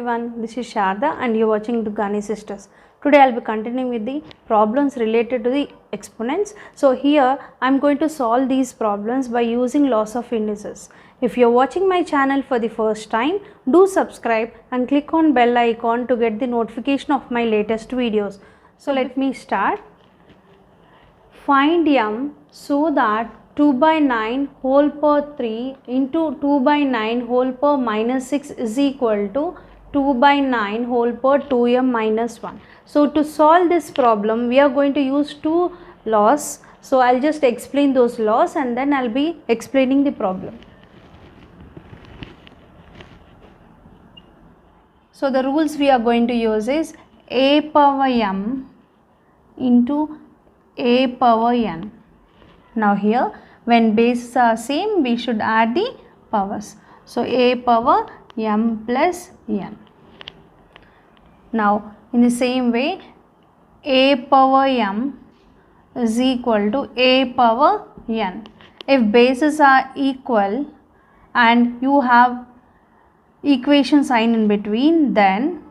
everyone, this is Sharda and you are watching Dugani Sisters. Today I will be continuing with the problems related to the exponents. So here I am going to solve these problems by using laws of indices. If you are watching my channel for the first time, do subscribe and click on bell icon to get the notification of my latest videos. So let me start. Find m so that 2 by 9 whole power 3 into 2 by 9 whole power minus 6 is equal to 2 by 9 whole power 2m minus 1. So to solve this problem we are going to use two laws. So I will just explain those laws and then I will be explaining the problem. So the rules we are going to use is a power m into a power n. Now here when bases are same we should add the powers. So a power m plus n. Now in the same way a power m is equal to a power n. If bases are equal and you have equation sign in between, then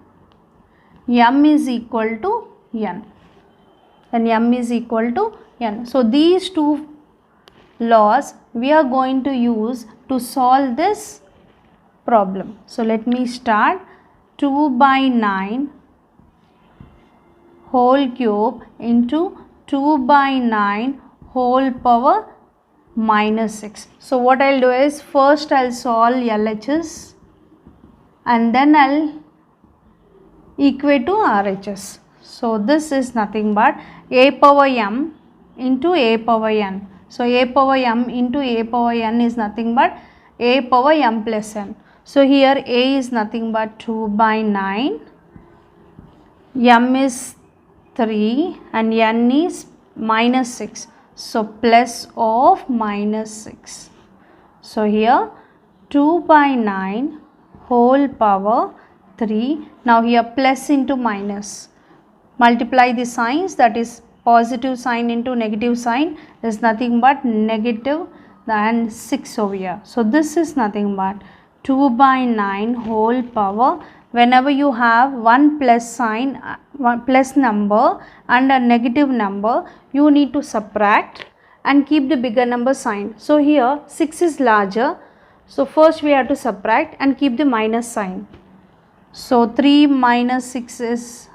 m is equal to n. Then m is equal to n. So these two laws we are going to use to solve this problem. So let me start. 2 by 9 whole cube into 2 by 9 whole power minus 6. So what I will do is first I will solve LHS and then I will equate to RHS. So this is nothing but a power m into a power n. So a power m into a power n is nothing but a power m plus n. So here a is nothing but 2 by 9, m is 3 and n is minus 6. So plus of minus 6. So here 2 by 9 whole power 3. Now here plus into minus. Multiply the signs, that is positive sign into negative sign is nothing but negative than 6 over here. So this is nothing but 2 by 9 whole power. Whenever you have one plus sign, one plus number and a negative number, you need to subtract and keep the bigger number sign. So here 6 is larger. So first we have to subtract and keep the minus sign. So 3 minus 6 is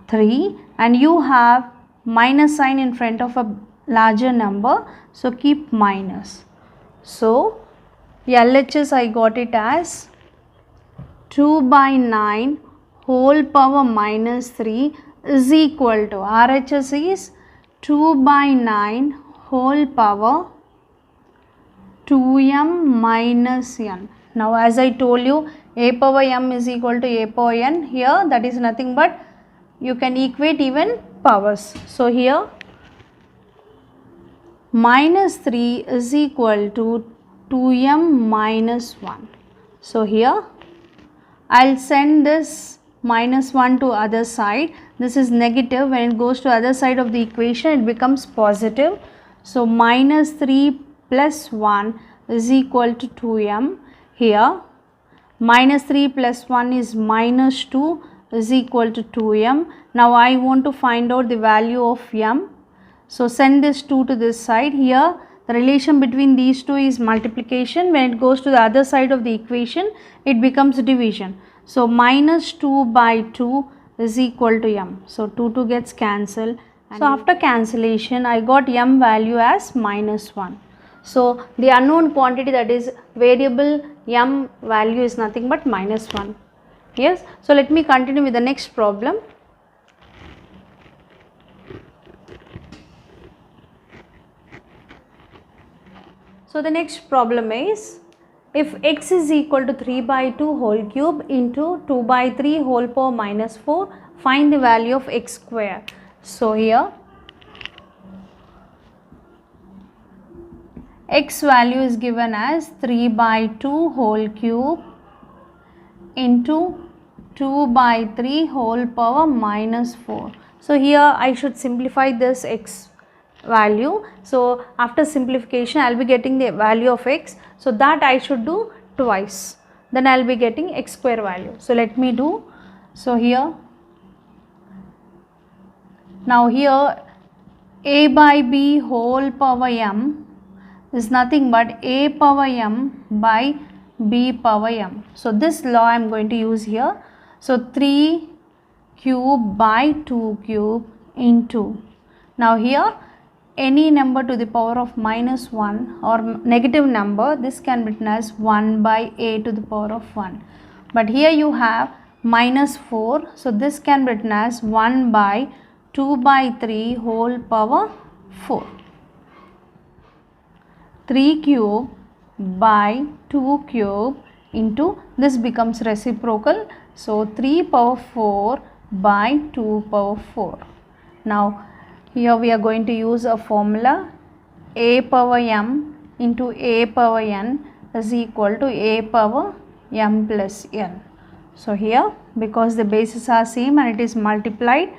3 and you have minus sign in front of a larger number, so keep minus. So LHS I got it as 2 by 9 whole power minus 3 is equal to RHS is 2 by 9 whole power 2m minus n. Now as I told you a power m is equal to a power n, here that is nothing but you can equate even powers. So here minus 3 is equal to 2m minus 1. So here I will send this minus 1 to other side. This is negative. When it goes to other side of the equation it becomes positive. So minus 3 plus 1 is equal to 2m. Here minus 3 plus 1 is minus 2 is equal to 2m. Now I want to find out the value of m. So send this 2 to this side. Here the relation between these two is multiplication. When it goes to the other side of the equation it becomes division. So minus 2 by 2 is equal to m. So 2 gets cancelled. So after cancellation I got m value as minus 1. So the unknown quantity, that is variable m value, is nothing but minus 1. Yes. So let me continue with the next problem. So the next problem is, if x is equal to 3 by 2 whole cube into 2 by 3 whole power minus 4, find the value of x square. So here x value is given as 3 by 2 whole cube into 2 by 3 whole power minus 4. So here I should simplify this x value. So after simplification I will be getting the value of x. So that I should do twice. then I will be getting x square value. So let me do. So here, now here a by b whole power m is nothing but a power m by b power m. So this law I am going to use here. So 3 cube by 2 cube into, now here any number to the power of minus 1 or negative number, this can be written as 1 by a to the power of 1. But here you have minus 4, so this can be written as 1 by 2 by 3 whole power 4. 3 cube by 2 cube into, this becomes reciprocal, so 3 power 4 by 2 power 4. Now here we are going to use a formula, a power m into a power n is equal to a power m plus n. So here, because the bases are same and it is multiplied,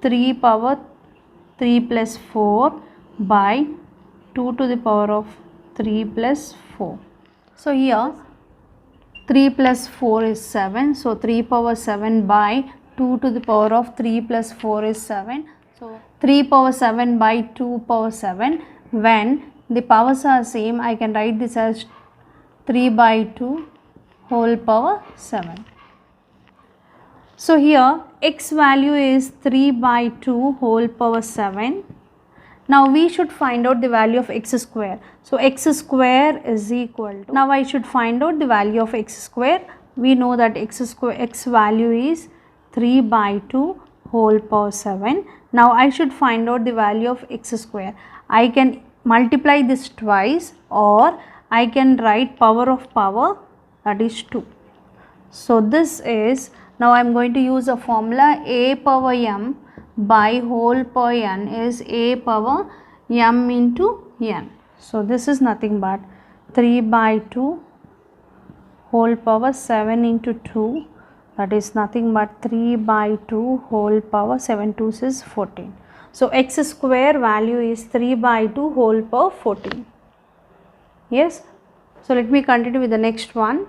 3 power 3 plus 4 by 2 to the power of 3 plus 4. So here 3 plus 4 is 7. So 3 power 7 by 2 to the power of 3 plus 4 is 7. So 3 power 7 by 2 power 7. When the powers are same, I can write this as 3 by 2 whole power 7. So here x value is 3 by 2 whole power 7. Now we should find out the value of x square. So x square is equal to, now I should find out the value of x square. We know that x value is 3 by 2 whole power 7. Now I should find out the value of x square. I can multiply this twice, or I can write power of power, that is 2. So this is, now I am going to use a formula, a power m by whole power n is a power m into n. So this is nothing but 3 by 2 whole power 7 into 2, that is nothing but 3 by 2 whole power 7 2s is 14. So x square value is 3 by 2 whole power 14. Yes. So let me continue with the next one.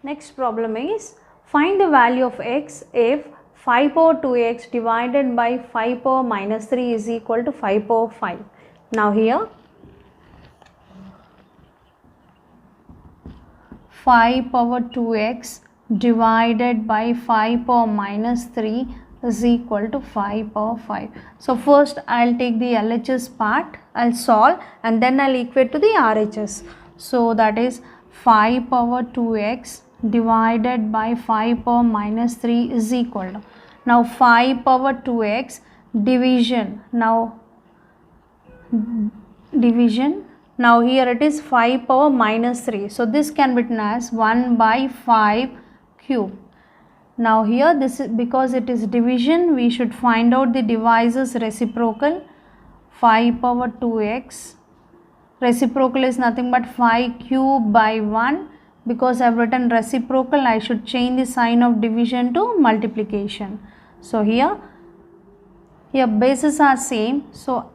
Next problem is, find the value of x if 5 power 2x divided by 5 power minus 3 is equal to 5 power 5. Now here 5 power 2x divided by 5 power minus 3 is equal to 5 power 5. So first I will take the LHS part, I will solve and then I will equate to the RHS. So that is 5 power 2x divided by 5 power minus 3 is equal to, now 5 power 2x division, now division, now here it is 5 power minus 3. So this can be written as 1 by 5 cube. Now here this is, because it is division, we should find out the divisor's reciprocal. 5 power 2x reciprocal is nothing but 5 cube by 1. Because I have written reciprocal, I should change the sign of division to multiplication. So here bases are same, so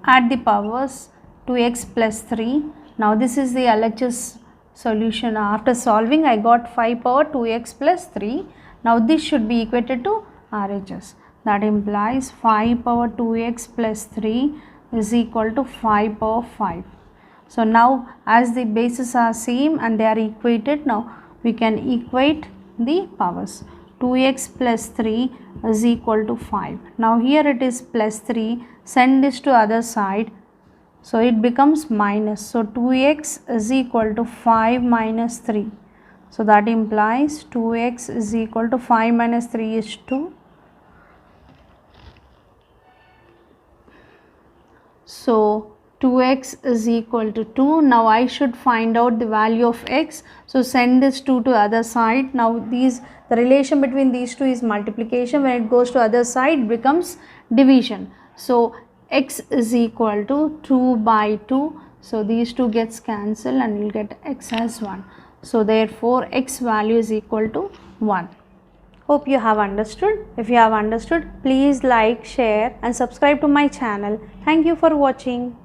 add the powers 2x plus 3. Now this is the LHS solution. After solving, I got 5 power 2x plus 3. Now this should be equated to RHS. That implies 5 power 2x plus 3 is equal to 5 power 5. So now as the bases are same and they are equated, now we can equate the powers. 2x plus 3 is equal to 5. Now here it is plus 3, send this to other side. So it becomes minus. So 2x is equal to 5 minus 3. So that implies 2x is equal to 5 minus 3 is 2. So 2x is equal to 2. Now I should find out the value of x. So send this 2 to other side. Now the relation between these two is multiplication. When it goes to other side, it becomes division. So x is equal to 2 by 2. So these two gets cancelled and we will get x as 1. So therefore x value is equal to 1. Hope you have understood. If you have understood, please like, share and subscribe to my channel. Thank you for watching.